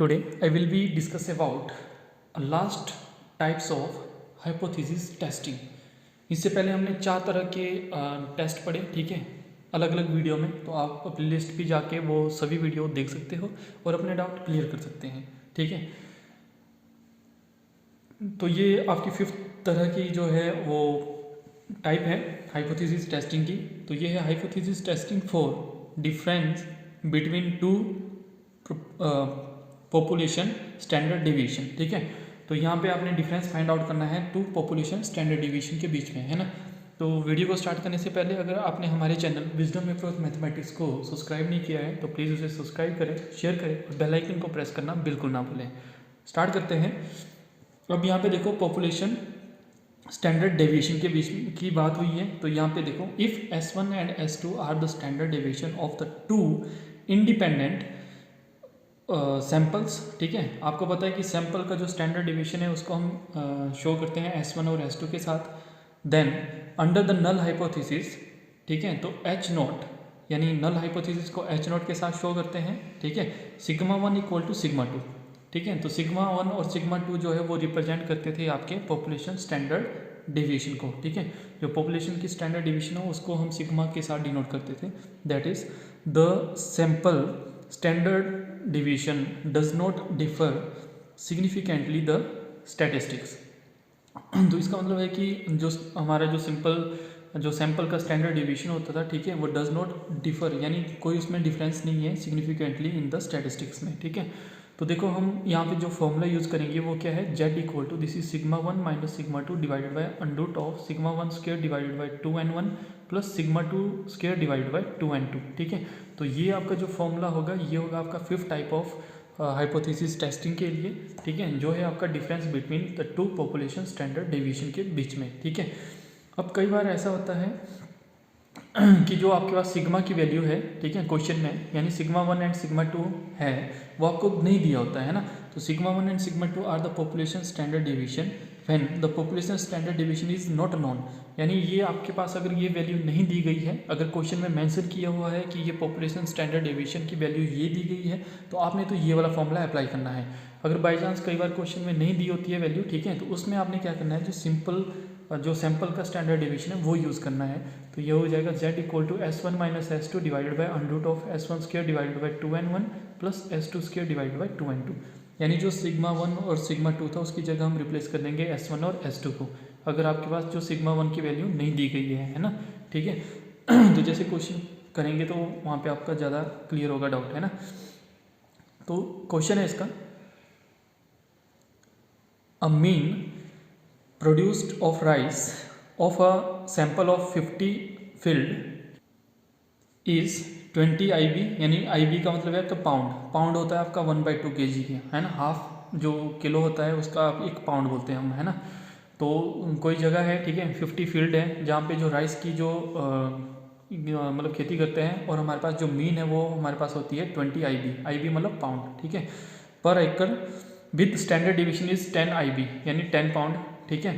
Today I will be discuss about last types of hypothesis testing. इससे पहले हमने 4 तरह के टेस्ट पढ़े, ठीक है, अलग अलग वीडियो में। तो आप प्ले लिस्ट पे जाके वो सभी वीडियो देख सकते हो और अपने डाउट क्लियर कर सकते हैं, ठीक है। तो ये आपकी 5th तरह की जो है वो टाइप है हाइपोथेसिस टेस्टिंग की। तो ये है hypothesis testing for difference between to population standard deviation, ठीक है। तो यहाँ पे आपने डिफरेंस फाइंड आउट करना है टू पॉपुलेशन स्टैंडर्ड डेविएशन के बीच में, है ना। तो वीडियो को स्टार्ट करने से पहले अगर आपने हमारे चैनल विजडम अप्रोच मैथमेटिक्स को सब्सक्राइब नहीं किया है तो प्लीज़ उसे सब्सक्राइब करें, शेयर करें और बेल आइकन को प्रेस करना बिल्कुल ना भूलें। स्टार्ट करते हैं। अब यहाँ पे देखो पॉपुलेशन स्टैंडर्ड डेविएशन के बीच की बात हुई है। तो यहाँ पे देखो if S1 and S2 are the standard deviation of the two independent samples, ठीक है। आपको पता है कि सैम्पल का जो स्टैंडर्ड डेविएशन है उसको हम शो करते हैं S1 और S2 के साथ। Then under the null hypothesis, ठीक है, तो H0 यानी नल हाइपोथेसिस को H0 के साथ शो करते हैं, ठीक है। सिग्मा 1 इक्वल टू सिग्मा 2, ठीक है। तो सिग्मा 1 और सिग्मा 2 जो है वो रिप्रेजेंट करते थे आपके पॉपुलेशन स्टैंडर्ड डेविएशन को, ठीक है। जो पॉपुलेशन की स्टैंडर्ड डेविएशन हो उसको हम सिग्मा के साथ डिनोट करते थे। That is the sample standard deviation does not differ significantly the statistics। तो इसका मतलब है कि जो हमारा जो सैम्पल का स्टैंडर्ड डेविएशन होता था, ठीक है, वो डज नॉट डिफर यानी कोई उसमें डिफरेंस नहीं है सिग्निफिकेंटली इन द स्टैटिस्टिक्स में, ठीक है। तो देखो हम यहाँ पे जो फॉर्मूला यूज़ करेंगे वो क्या है, Z equal to this is sigma 1 minus sigma 2 divided by under of sigma 1 square divided by 2n1 plus sigma 2 square divided by 2n2, ठीक है। तो ये आपका जो फॉर्मूला होगा ये होगा आपका 5th type of hypothesis testing के लिए, ठीक है, जो है आपका difference between the two population standard deviation के बीच में, ठीक है। अब कई बार ऐसा होता है कि जो आपके पास सिग्मा की वैल्यू है, ठीक है, क्वेश्चन में यानी सिग्मा 1 एंड सिग्मा 2 है वो आपको नहीं दिया होता है ना। तो sigma 1 and sigma 2 are the population standard deviation when the population standard deviation is not known, यानी ये आपके पास अगर ये वैल्यू नहीं दी गई है, अगर क्वेश्चन में मेंशन किया हुआ है कि ये पॉपुलेशन स्टैंडर्ड डेविएशन की वैल्यू ये दी गई है तो आपने तो ये वाला फॉर्मूला अप्लाई करना है। अगर बाई चांस कई बार क्वेश्चन में नहीं दी होती है वैल्यू, ठीक है, तो उसमें आपने क्या करना है, जो सिंपल जो सैम्पल का स्टैंडर्ड डेविएशन है वो यूज़ करना है। तो ये हो जाएगा Z equal to S1 minus S2 divided by under of S1 square divided by 2n1 plus S2 square divided by 2n2, यानी जो सिग्मा 1 और सिग्मा 2 था उसकी जगह हम रिप्लेस कर देंगे S1 और S2 को, अगर आपके पास जो सिग्मा 1 की वैल्यू नहीं दी गई है ना, ठीक है। तो जैसे क्वेश्चन करेंगे तो वहाँ पे आपका ज़्यादा क्लियर होगा डाउट, है ना। तो क्वेश्चन है इसका, a mean produced of rice of a sample of 50 filled is 20 IB, यानी IB का मतलब है आपका पाउंड होता है आपका 1/2 kg के, है ना। हाफ जो किलो होता है उसका आप 1 पाउंड बोलते हैं हम, है ना। तो कोई जगह है, ठीक है, 50 फील्ड है जहाँ पे जो राइस की जो मतलब खेती करते हैं और हमारे पास जो मीन है वो हमारे पास होती है 20 IB मतलब पाउंड, ठीक है, पर एकड़ with standard deviation is 10 IB यानी 10 पाउंड, ठीक है।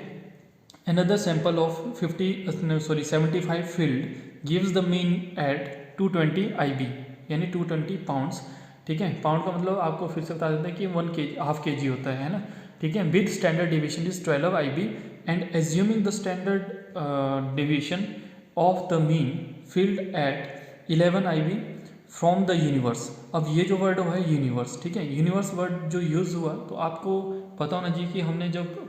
Another sample of 75 filled gives the mean at 220 IB यानी 220 पाउंड्स, ठीक है। पाउंड का मतलब आपको फिर से बता देते हैं कि 1 kg हाफ kg होता है ना, ठीक है। With standard deviation is 12 IB and assuming the standard deviation of the mean field at 11 IB from the universe. अब ये जो वर्ड हुआ है यूनिवर्स, ठीक है, यूनिवर्स वर्ड जो यूज़ हुआ तो आपको पता होना चाहिए कि हमने जब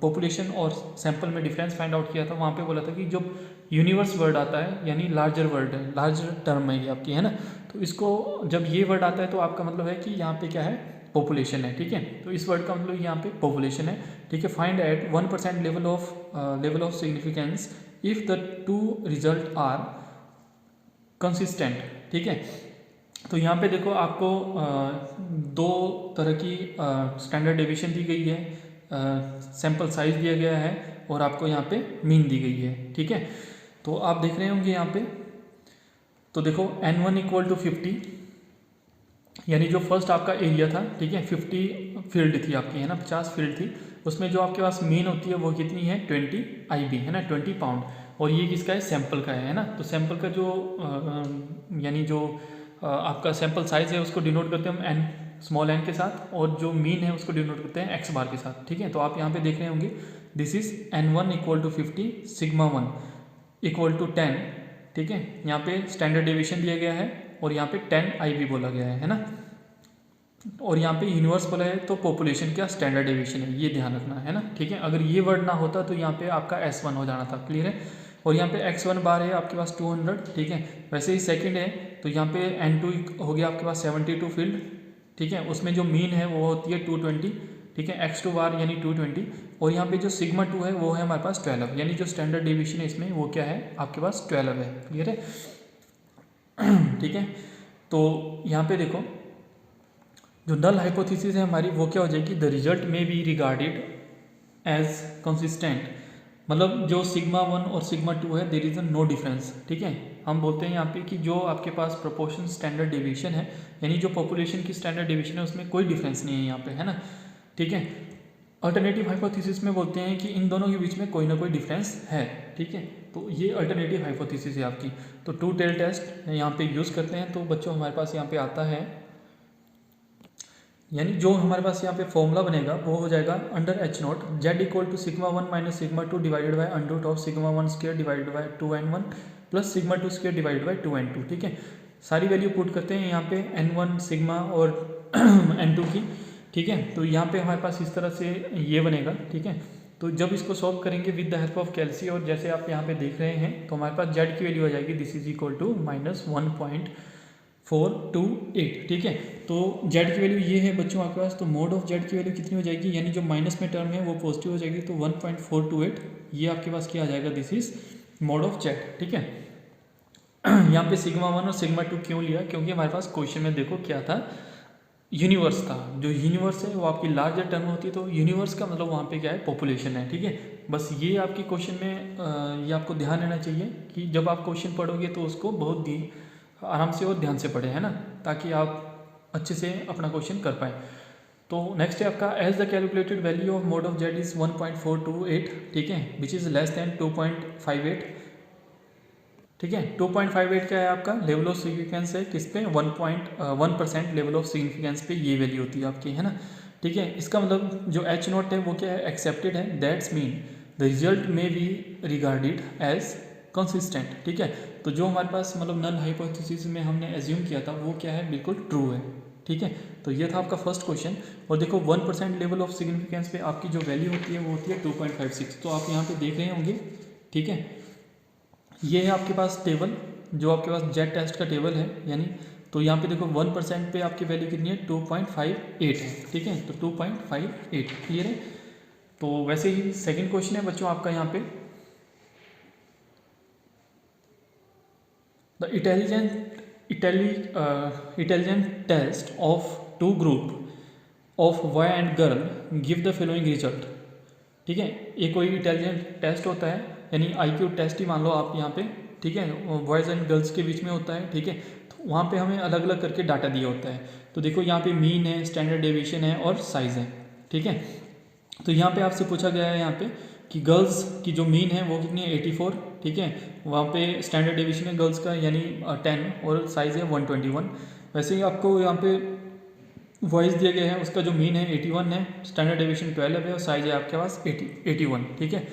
पॉपुलेशन और सैंपल में डिफरेंस फाइंड आउट किया था वहाँ पे बोला था कि जब यूनिवर्स वर्ड आता है यानी लार्जर वर्ड है, लार्जर टर्म है ये आपकी, है ना। तो इसको जब ये वर्ड आता है तो आपका मतलब है कि यहाँ पे क्या है, पॉपुलेशन है, ठीक है। तो इस वर्ड का मतलब यहाँ पे पॉपुलेशन है, ठीक है। Find at 1% level of significance if the two result are consistent, ठीक है। तो यहाँ पे देखो आपको 2 तरह की स्टैंडर्ड डेविएशन दी गई है, सैंपल साइज दिया गया है और आपको यहाँ पे मीन दी गई है, ठीक है। तो आप देख रहे होंगे यहाँ पे, तो देखो N1 इक्वल टू 50 यानी जो फर्स्ट आपका एरिया था, ठीक है, 50 फील्ड थी आपकी, है ना, 50 फील्ड थी, उसमें जो आपके पास मीन होती है वो कितनी है 20 IB, है ना, 20 पाउंड। और ये किसका है, सैंपल का है ना। तो सैंपल का जो यानी जो आपका सैंपल साइज है उसको डिनोट करते हैं हम स्मॉल n के साथ, और जो मीन है उसको डिनोट करते हैं x बार के साथ, ठीक है। तो आप यहाँ पे देख रहे होंगे this is n1 equal to 50, sigma 1 equal to 10, ठीक है। यहाँ पे स्टैंडर्ड डेविएशन दिया गया है और यहाँ पे 10 IB बोला गया है ना, और यहाँ पे यूनिवर्स बोला है तो पॉपुलेशन क्या स्टैंडर्ड डेविएशन है, ये ध्यान रखना है ना, ठीक है। अगर ये वर्ड ना होता तो यहाँ पे आपका S1 हो जाना था, क्लियर है। और यहाँ पे x1 बार है आपके पास 200, ठीक है। वैसे ही सेकंड है तो यहाँ पे n2 हो गया आपके पास 72 फील्ड, ठीक है। उसमें जो मीन है वो होती है 220, ठीक है। x2 बार यानी 220, और यहाँ पे जो सिग्मा 2 है वो है हमारे पास 12, यानी जो स्टैंडर्ड डेविएशन है इसमें वो क्या है आपके पास 12 है, क्लियर है, ठीक है। तो यहाँ पे देखो जो नल हाइपोथेसिस है हमारी वो क्या हो जाएगी, the result may be regarded as consistent, मतलब जो सिग्मा 1 और सिग्मा 2 है there is a no difference, ठीक है। हम बोलते हैं यहाँ पे कि जो आपके पास प्रोपोर्शन स्टैंडर्ड डेविएशन है, यानी जो पॉपुलेशन की स्टैंडर्ड डेविएशन है उसमें कोई डिफरेंस नहीं है यहाँ पे, है ना, ठीक है। अल्टरनेटिव हाइपोथेसिस में बोलते हैं कि इन दोनों के बीच में कोई ना कोई डिफरेंस है, ठीक है। तो ये अल्टरनेटिव हाइपोथेसिस है आपकी। तो टू टेल टेस्ट यहाँ पे यूज़ करते हैं। तो बच्चों हमारे पास यहाँ पे आता है, यानी जो हमारे पास यहाँ पे फॉर्मूला बनेगा वो हो जाएगा under H naught Z equal to sigma 1 minus sigma 2 divided by under root of sigma 1 square divided by 2n1 plus sigma 2 square divided by 2n2, ठीक है। सारी वैल्यू पुट करते हैं यहाँ पे n1 सिग्मा और n2 की, ठीक है। तो यहाँ पे हमारे पास इस तरह से ये बनेगा, ठीक है। तो जब इसको सॉल्व करेंगे विद द हेल्प ऑफ कैल्सी, और जैसे आप यहाँ पे देख रहे हैं तो हमारे पास जेड की वैल्यू आ जाएगी दिस इज इक्वल टू -1.428, ठीक है। तो जेड की वैल्यू ये है बच्चों आपके पास, तो मोड ऑफ जेड की वैल्यू कितनी हो जाएगी, यानी जो माइनस में टर्म है वो पॉजिटिव हो जाएगी, तो 1.428 ये आपके पास क्या आ जाएगा, this is mode of Z, ठीक है। यहाँ पे सिग्मा 1 और सिग्मा 2 क्यों लिया, क्योंकि हमारे पास क्वेश्चन में देखो क्या था, यूनिवर्स था। जो यूनिवर्स है वो आपकी लार्जर टर्म होती है, तो यूनिवर्स का मतलब वहाँ पे क्या है पॉपुलेशन है, ठीक है। बस ये आपकी क्वेश्चन में ये आपको ध्यान रहना चाहिए कि जब आप क्वेश्चन पढ़ोगे तो उसको बहुत ही आराम से और ध्यान से पढ़े, है ना, ताकि आप अच्छे से अपना क्वेश्चन कर पाए। तो नेक्स्ट है आपका as the calculated value of mod of Z is 1.428, ठीक है, विच इज़ लेस दैन 2.58, ठीक है। 2.58 क्या है आपका लेवल ऑफ सिग्निफिकेंस है, किस पे 1.1% लेवल ऑफ सिग्निफिकेंस पे ये वैल्यू होती है आपकी, है ना, ठीक है। इसका मतलब जो एच नॉट है वो क्या है एक्सेप्टेड है, that's mean the result may be regarded as consistent, ठीक है। तो जो हमारे पास मतलब नल हाइपोथेसिस में हमने एज्यूम किया था वो क्या है बिल्कुल ट्रू है, ठीक है। तो ये था आपका फर्स्ट क्वेश्चन। और देखो 1% लेवल ऑफ सिग्निफिकेंस पे आपकी जो वैल्यू होती है वो होती है 2.56, तो आप यहाँ पे देख रहे होंगे, ठीक है। ये है आपके पास टेबल, जो आपके पास जेड टेस्ट का टेबल है, यानी तो यहाँ पे देखो 1% पे आपकी वैल्यू कितनी है 2.58 है, ठीक है। तो 2.58 क्लियर है। तो वैसे ही सेकंड क्वेश्चन है बच्चों आपका यहाँ पे, the intelligent test of two group of boy and girl give the following result, ठीक है। ये कोई इंटेलिजेंट टेस्ट होता है, यानी IQ टेस्ट ही मान लो आप यहाँ पे, ठीक है, बॉयज़ एंड गर्ल्स के बीच में होता है, ठीक है। तो वहाँ पे हमें अलग अलग करके डाटा दिया होता है। तो देखो यहाँ पे मीन है, स्टैंडर्ड डेविएशन है और साइज़ है, ठीक है। तो यहाँ पे आपसे पूछा गया है यहाँ पे कि गर्ल्स की जो मीन है वो कितनी है 84, ठीक है। वहाँ पे स्टैंडर्ड डेविएशन है गर्ल्स का यानी 10 और साइज़ है 121। वैसे ही आपको यहाँ पे वॉइस दिया गया है, उसका जो मीन है 81 है, स्टैंडर्ड डेविएशन 12 है और साइज़ है आपके पास 81, ठीक है।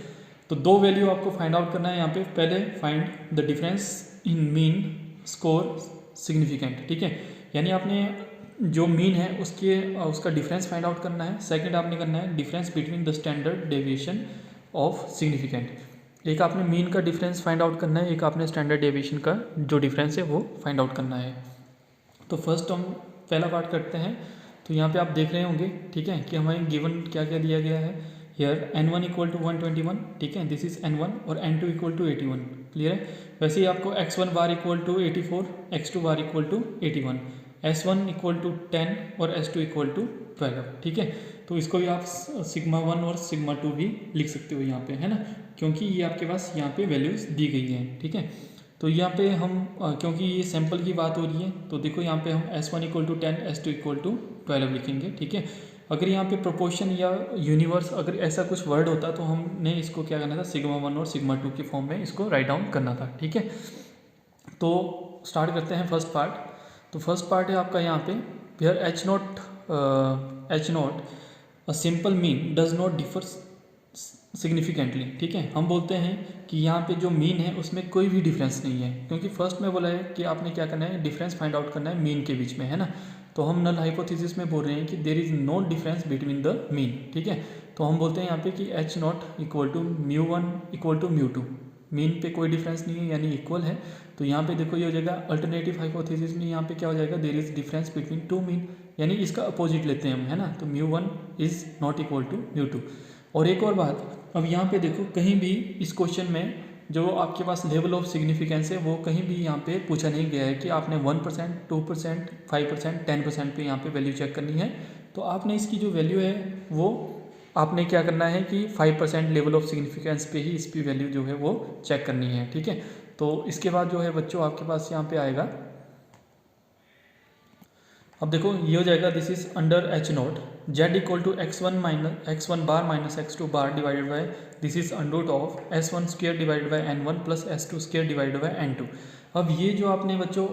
तो दो वैल्यू आपको फाइंड आउट करना है यहाँ पे। पहले find the difference in mean score significant, ठीक है, यानी आपने जो मीन है उसका डिफरेंस फाइंड आउट करना है। सेकंड आपने करना है difference between the standard deviation of significant. एक आपने मीन का डिफरेंस फाइंड आउट करना है, एक आपने स्टैंडर्ड डेविएशन का जो डिफरेंस है वो फाइंड आउट करना है। तो फर्स्ट हम पहला पार्ट करते हैं। तो यहाँ पे आप देख रहे होंगे, ठीक है, कि हमें गिवन क्या क्या दिया गया है हियर, n1 इक्वल टू 121, ठीक है, दिस इज n1, और n2 इक्वल टू 81, क्लियर है। वैसे ही आपको x1 bar equal to 84, x2 bar equal to 81, s1 equal to 10 और s2 इक्वल टू 12, ठीक है। तो इसको भी आप सिग्मा 1 और सिग्मा 2 भी लिख सकते हो यहाँ पे, है ना, क्योंकि ये आपके पास यहाँ पे वैल्यूज़ दी गई हैं, ठीक है। तो यहाँ पे हम क्योंकि ये सैम्पल की बात हो रही है तो देखो यहाँ पे हम s1 equal to 10, s2 equal to 12 लिखेंगे, ठीक है। अगर यहाँ पे प्रोपोर्शन या यूनिवर्स अगर ऐसा कुछ वर्ड होता तो हमने इसको क्या करना था, सिग्मा 1 और सिग्मा 2 के फॉर्म में इसको राइट डाउन करना था, ठीक है। तो स्टार्ट करते हैं फर्स्ट पार्ट। तो फर्स्ट पार्ट है आपका यहाँ पे here h not H not a simple mean does not differ significantly, ठीक है। हम बोलते हैं कि यहाँ पे जो मीन है उसमें कोई भी डिफरेंस नहीं है, क्योंकि फर्स्ट में बोला है कि आपने क्या करना है, डिफरेंस फाइंड आउट करना है मीन के बीच में, है ना। तो हम नल हाइपोथेसिस में बोल रहे हैं कि there is no difference between the mean, ठीक है। तो हम बोलते हैं यहाँ पे कि H not equal to μ1 equal to μ2, mean पे कोई डिफरेंस नहीं है यानी इक्वल है। तो यहाँ पे देखो ये हो जाएगा अल्टरनेटिव हाइपोथेसिस में, यहाँ पे क्या हो जाएगा, there is difference between to mean, यानी इसका अपोजिट लेते हैं हम, है ना। तो μ1 इज नॉट इक्वल टू μ2। और एक और बात, अब यहाँ पे देखो कहीं भी इस क्वेश्चन में जो आपके पास लेवल ऑफ सिग्निफिकेंस है वो कहीं भी यहाँ पे पूछा नहीं गया है कि आपने 1%, 2%, 5%, 10% पे यहाँ पे वैल्यू चेक करनी है। तो आपने इसकी जो वैल्यू है वो आपने क्या करना है कि 5% लेवल ऑफ सिग्निफिकेंस पे ही इसकी वैल्यू जो है वो चेक करनी है, ठीक है। तो इसके बाद जो है बच्चों आपके पास यहाँ पे आएगा, अब देखो ये हो जाएगा, this is under H naught Z equal to x1 bar minus x2 bar divided by this is under root of s1 square divided by n1 plus s2 square divided by n2। अब ये जो आपने बच्चों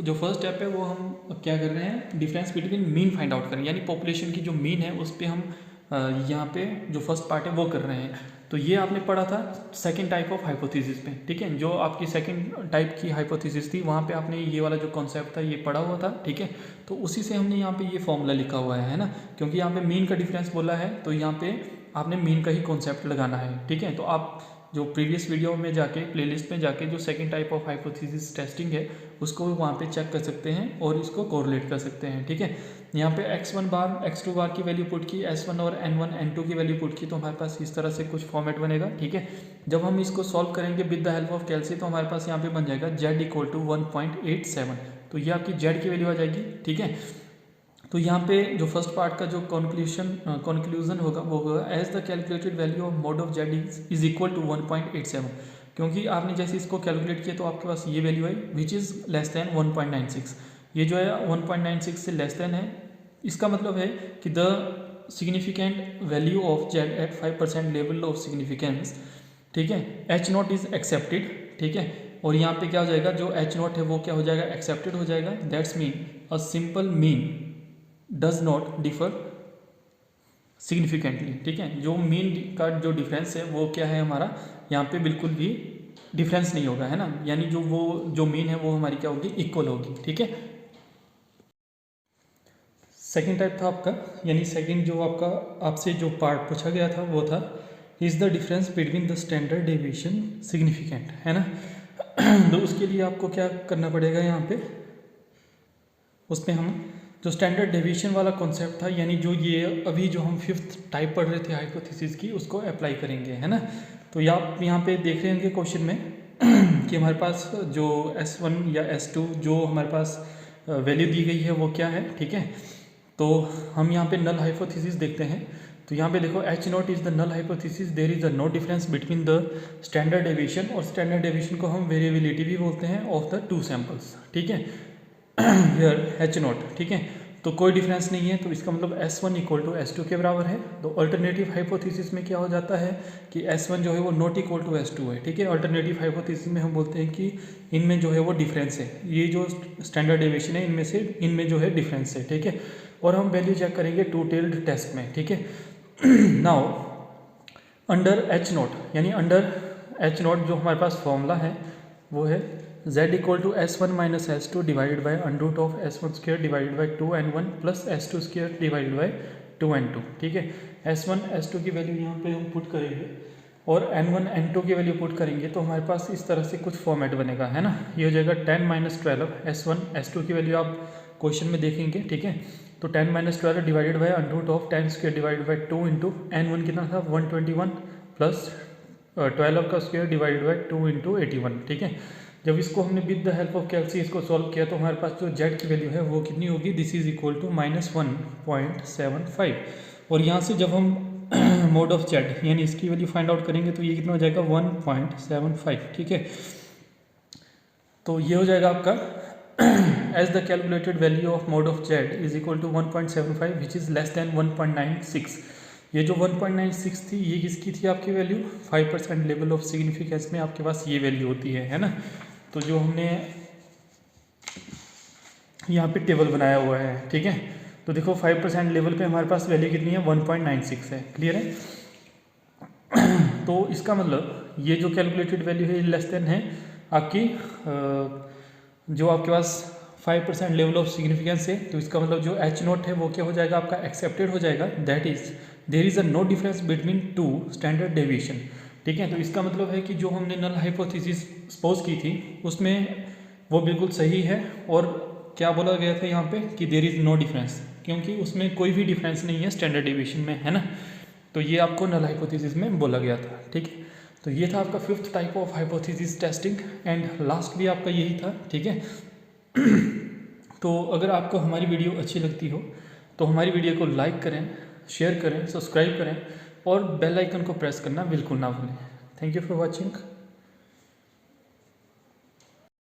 जो first step है वो हम क्या कर रहे हैं, difference between mean find out करें, यानी पॉपुलेशन की जो मीन है उस पर हम यहाँ पे जो फर्स्ट पार्ट है वो कर रहे हैं। तो ये आपने पढ़ा था सेकंड टाइप ऑफ हाइपोथेसिस में, ठीक है। जो आपकी सेकंड टाइप की हाइपोथेसिस थी वहाँ पे आपने ये वाला जो कॉन्सेप्ट था ये पढ़ा हुआ था, ठीक है। तो उसी से हमने यहाँ पे ये फॉर्मूला लिखा हुआ है ना, क्योंकि यहाँ पे मीन का डिफरेंस बोला है तो यहाँ पे आपने मीन का ही कॉन्सेप्ट लगाना है, ठीक है। तो आप जो प्रीवियस वीडियो में जाके प्लेलिस्ट में जाके जो second type of hypothesis testing है उसको वहाँ पे चेक कर सकते हैं और इसको कोरिलेट कर सकते हैं, ठीक है। यहाँ पे x1 बार x2 बार की वैल्यू पुट की, s1 और n1 n2 की वैल्यू पुट की, तो हमारे पास इस तरह से कुछ फॉर्मेट बनेगा, ठीक है। जब हम इसको सॉल्व करेंगे विद द हेल्प ऑफ कैलसी तो हमारे पास यहाँ पे बन जाएगा z इक्वल टू 1.87, तो ये आपकी z की वैल्यू आ जाएगी, ठीक है। तो यहाँ पे जो फर्स्ट पार्ट का जो कंक्लूजन होगा वो होगा as the calculated value of mod of Z is equal to 1.87, क्योंकि आपने जैसे इसको कैलकुलेट किया तो आपके पास ये वैल्यू है विच इज़ लेस दैन 1.96, ये जो है 1.96 से लेस दैन है। इसका मतलब है कि the significant value of Z at 5% level of significance, ठीक है, एच नॉट इज एक्सेप्टेड, ठीक है। और यहाँ पे क्या हो जाएगा, जो एच नॉट है वो क्या हो जाएगा, एक्सेप्टेड हो जाएगा। That's mean a simple mean does not differ significantly, ठीक है। जो मीन का जो डिफरेंस है वो क्या है हमारा, यहाँ पे बिल्कुल भी डिफरेंस नहीं होगा, है ना, यानी जो मीन है वो हमारी क्या होगी, इक्वल होगी, ठीक है। सेकंड टाइप था आपका, यानी सेकंड जो आपका आपसे जो पार्ट पूछा गया था वो था is the difference between the standard deviation significant, है ना। तो उसके लिए आपको क्या करना पड़ेगा, यहाँ पे उसमें हम जो स्टैंडर्ड डेविएशन वाला कॉन्सेप्ट था, यानी जो ये अभी जो हम फिफ्थ टाइप पढ़ रहे थे हाइपोथेसिस की, उसको अप्लाई करेंगे, है ना। तो आप यहाँ पे देख रहे होंगे क्वेश्चन में कि हमारे पास जो S1 या S2 जो हमारे पास वैल्यू दी गई है वो क्या है, ठीक है। तो हम यहाँ पे नल हाइपोथेसिस देखते हैं। तो यहाँ पे देखो H naught is the null hypothesis, there is the no difference between the standard deviation, और स्टैंडर्ड डेविएशन को हम वेरिएबिलिटी भी बोलते हैं ऑफ द टू सैंपल्स, ठीक है। हियर एच नॉट, ठीक है, तो कोई डिफरेंस नहीं है, तो इसका मतलब S1 इक्वल टू S2 के बराबर है। तो अल्टरनेटिव हाइपोथेसिस में क्या हो जाता है कि S1 जो है वो नॉट इक्वल टू S2 है, ठीक है। अल्टरनेटिव हाइपोथेसिस में हम बोलते हैं कि इनमें जो है वो डिफरेंस है, ये जो स्टैंडर्ड डेविएशन है इनमें जो है डिफरेंस है, ठीक है। और हम वैल्यू चेक करेंगे टू टेल्ड टेस्ट में, ठीक है। नाउ अंडर एच नॉट, यानी अंडर एच नॉट जो हमारे पास फॉर्मूला है वो है z equal to S1 minus S2 divided by under root of S1 square divided by 2n1 plus S2 square divided by 2n2, ठीक है। S1 S2 की वैल्यू यहाँ पे हम पुट करेंगे और n1 n2 की वैल्यू पुट करेंगे, तो हमारे पास इस तरह से कुछ फॉर्मेट बनेगा, है ना। ये हो जाएगा 10 माइनस 12 S1 S2 की वैल्यू आप क्वेश्चन में देखेंगे, ठीक है। तो 10 minus 12 divided by under root of 10 square divided by 2 into n1 कितना था 121 प्लस 12 का स्क्वायर डिवाइडेड बाई 2 इंटू 81, ठीक है। जब इसको हमने विद द हेल्प ऑफ कैलसी इसको सॉल्व किया तो हमारे पास जो जेड की वैल्यू है वो कितनी होगी, दिस इज इक्वल टू -1.75। और यहाँ से जब हम मोड ऑफ जेड यानी इसकी वैल्यू फाइंड आउट करेंगे तो ये कितना हो जाएगा 1.75, ठीक है। तो ये हो जाएगा आपका as the calculated value of mod of Z is equal to 1.75 which is less than 1.96। ये जो 1.96 थी ये किसकी थी आपकी वैल्यू, 5% लेवल ऑफ सिग्निफिकेंस में आपके पास ये वैल्यू होती है ना। तो जो हमने यहाँ पे टेबल बनाया हुआ है, ठीक है, तो तो देखो 5% लेवल पे हमारे पास वैल्यू कितनी है, 1.96 है। क्लियर है? तो इसका मतलब ये जो कैलकुलेटेड वैल्यू है लेस देन है आपकी जो आपके पास 5% लेवल ऑफ सिग्निफिकेंस है। तो इसका मतलब जो एच नॉट है वो क्या हो जाएगा, आपका एक्सेप्टेड हो जाएगा। That is there is a no difference between two standard deviation. ठीक है, तो इसका मतलब है कि जो हमने नल हाइपोथेसिस सपोज की थी उसमें वो बिल्कुल सही है। और क्या बोला गया था यहाँ पे कि देयर इज़ नो डिफरेंस, क्योंकि उसमें कोई भी डिफरेंस नहीं है स्टैंडर्ड डेविएशन में, है ना। तो ये आपको नल हाइपोथेसिस में बोला गया था। ठीक है, तो ये था आपका 5th type of hypothesis testing and last भी आपका यही था। ठीक है, तो अगर आपको हमारी वीडियो अच्छी लगती हो तो हमारी वीडियो को लाइक करें, शेयर करें, सब्सक्राइब करें और बेल आइकन को प्रेस करना बिल्कुल ना भूलें। Thank you for watching.